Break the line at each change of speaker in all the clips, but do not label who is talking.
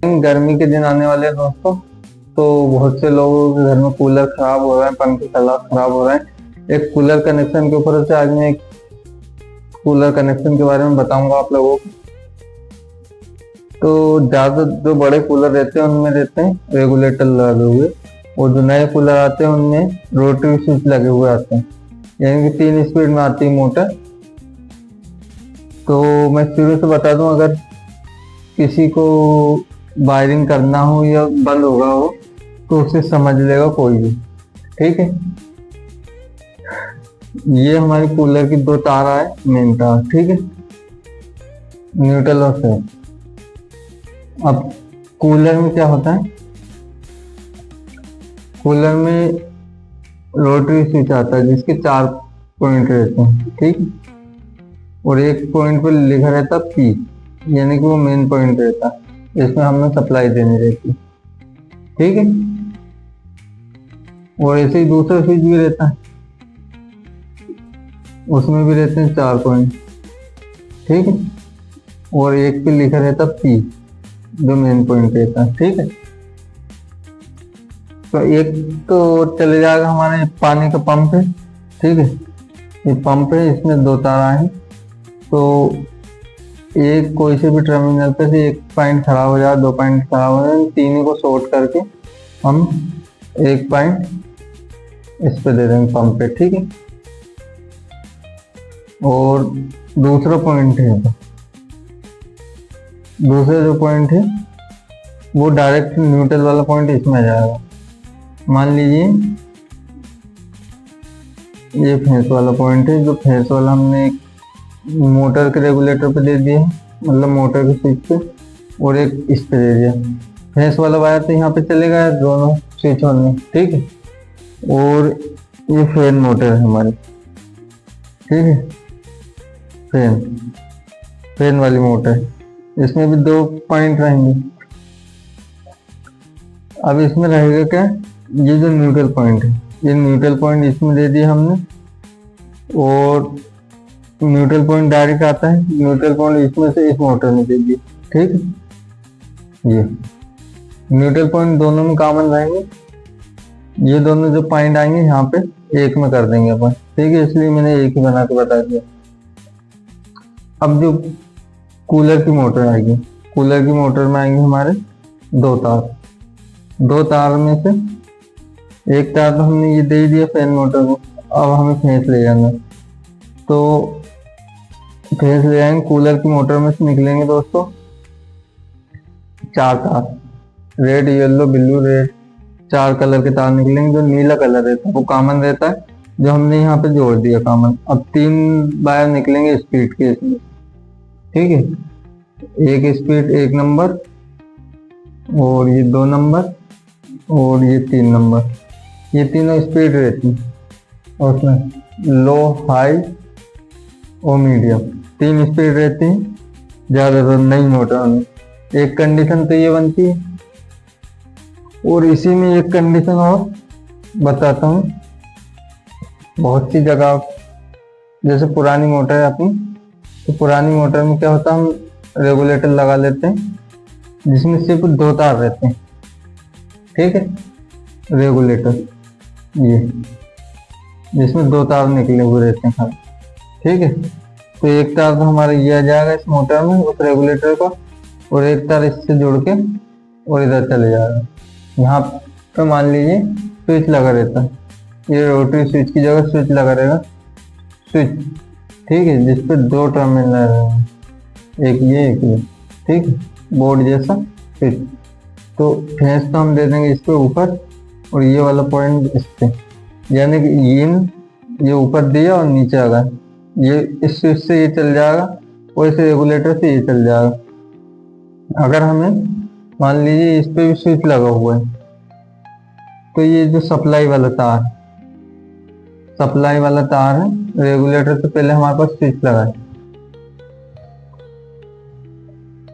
गर्मी के दिन आने वाले हैं दोस्तों, तो बहुत से लोगों के घर में कूलर खराब हो रहा है, पंखे खराब हो रहे हैं। एक कूलर कनेक्शन के ऊपर से आज मैं एक कूलर कनेक्शन के बारे में बताऊंगा आप लोगों को। तो ज्यादा जो बड़े कूलर रहते हैं उनमें रहते हैं रेगुलेटर लगे हुए, और जो नए कूलर आते हैं उनमें रोटरी स्विच लगे हुए आते हैं, यानी कि 3 स्पीड में आती है मोटर। तो मैं शुरू से बता दूं, अगर किसी को वायरिंग करना हो या बंद होगा हो तो उसे समझ लेगा कोई भी, ठीक है। ये हमारी कूलर की 2 तार है, मेन तार, ठीक है, न्यूट्रल और फेज। अब कूलर में क्या होता है, कूलर में रोटरी स्विच आता है जिसके 4 पॉइंट रहते हैं, ठीक है, और एक पॉइंट पर लिखा रहता है पी, यानी कि वो मेन पॉइंट रहता है, इसमें हमें सप्लाई देनी रहती है, ठीक है। और ऐसे ही दूसरा स्विच भी रहता है, उसमें भी रहते हैं 4 पॉइंट, ठीक है, और एक पे लिखा रहता पी जो मेन पॉइंट रहता है, ठीक है। तो एक तो चले जाएगा हमारे पानी का पंप है, ठीक है, ये पंप है, इसमें 2 तार हैं। तो एक कोई से भी टर्मिनल पे से एक पॉइंट खराब हो जाए, 2 पॉइंट खराब हो जाए, तीनों को शॉर्ट करके हम एक पॉइंट इस पे दे देंगे पंप पे, ठीक है। और दूसरा पॉइंट है, दूसरा जो पॉइंट है वो डायरेक्ट न्यूट्रल वाला पॉइंट इसमें आ जाएगा। मान लीजिए ये फेस वाला पॉइंट है, जो फेस वाला हमने एक मोटर के रेगुलेटर पे दे दिया, मतलब मोटर के स्विच पे, और एक इस पे दे दिया। फेस वाला वायर तो यहाँ पे चलेगा दोनों स्विच ऑन में, ठीक है। और ये फैन मोटर है हमारी, ठीक है, फैन वाली मोटर, इसमें भी 2 पॉइंट रहेंगे। अब इसमें रहेगा क्या, ये जो न्यूट्रल पॉइंट है, ये न्यूट्रल पॉइंट इसमें दे दिया हमने, और न्यूट्रल पॉइंट डायरेक्ट आता है, न्यूट्रल पॉइंट इसमें से इस मोटर में दे दिया, ठीक है। ये न्यूट्रल पॉइंट दोनों में कॉमन रहेंगे, ये दोनों जो पॉइंट आएंगे यहाँ पे एक में कर देंगे अपन, ठीक है, इसलिए मैंने एक ही बना के बता दिया। अब जो कूलर की मोटर आएगी, कूलर की मोटर में आएंगे हमारे 2 तार, 2 तार में से एक तार तो हमने ये दे ही दिया फैन मोटर को। अब हमें फेस ले जाना, तो फेस ले आएंगे, कूलर की मोटर में से निकलेंगे दोस्तों 4 तार, red yellow blue red, 4 colour के तार निकलेंगे। जो नीला कलर रहता है वो कॉमन रहता है, जो हमने यहाँ पे जोड़ दिया कॉमन। अब 3 वायर निकलेंगे स्पीड के इसमें, ठीक है, एक स्पीड 1 नंबर, और ये 2 नंबर, और ये 3 नंबर, ये तीनों स्पीड रहती है, और उसमें लो हाई और मीडियम 3 स्पीड रहती है ज़्यादातर नई मोटर में। एक कंडीशन तो ये बनती है, और इसी में एक कंडीशन और बताता हूँ। बहुत सी जगह जैसे पुरानी मोटर है अपनी, तो पुरानी मोटर में क्या होता है, हम रेगुलेटर लगा लेते हैं जिसमें सिर्फ 2 तार रहते हैं, ठीक है, रेगुलेटर ये जिसमें 2 तार निकले हुए रहते हैं खाली, ठीक है। तो एक तार तो हमारा ये आ जाएगा इस मोटर में उस रेगुलेटर का, और एक तार इससे जुड़ के और इधर चले जाएगा। यहाँ पे मान लीजिए स्विच लगा रहता है, ये रोटरी स्विच की जगह स्विच लगा रहेगा, स्विच, ठीक है, जिस पे 2 टर्मिनल रहेंगे, एक ये, ठीक है, बोर्ड जैसा स्विच। तो फेस तो हम दे देंगे इस पे ऊपर, और ये वाला पॉइंट इस पे, यानी कि ये ऊपर दिया और नीचे आ गया, ये इस स्विच से ये चल जाएगा और इस रेगुलेटर से ये चल जाएगा। अगर हमें मान लीजिए इस पे भी स्विच लगा हुआ है, तो ये जो सप्लाई वाला तार है, रेगुलेटर से पहले हमारे पास स्विच लगा है,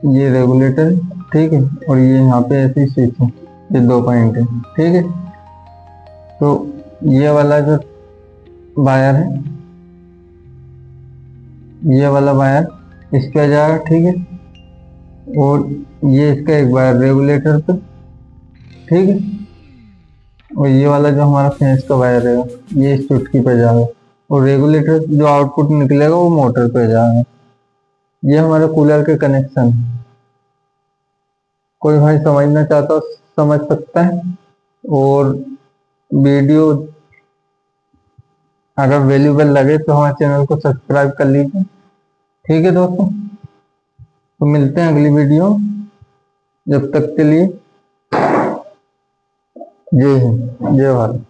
ये रेगुलेटर, ठीक है, और ये यहाँ पे ऐसी स्विच है, ये 2 पॉइंट है, ठीक है। तो ये वाला जो वायर है, ये वाला वायर इस पे आ जाएगा, ठीक है, और ये इसका एक वायर रेगुलेटर पे, ठीक है। और ये वाला जो हमारा फेंस का वायर है ये इस चुटकी पे जाएगा, और रेगुलेटर जो आउटपुट निकलेगा वो मोटर पे जाएगा। ये हमारे कूलर के कनेक्शन। कोई भाई समझना चाहता हो समझ सकता है। और वीडियो अगर वैल्यूबल लगे तो हमारे चैनल को सब्सक्राइब कर लीजिए, ठीक है दोस्तों। तो मिलते हैं अगली वीडियो, जब तक के लिए जय हिंद जय भारत।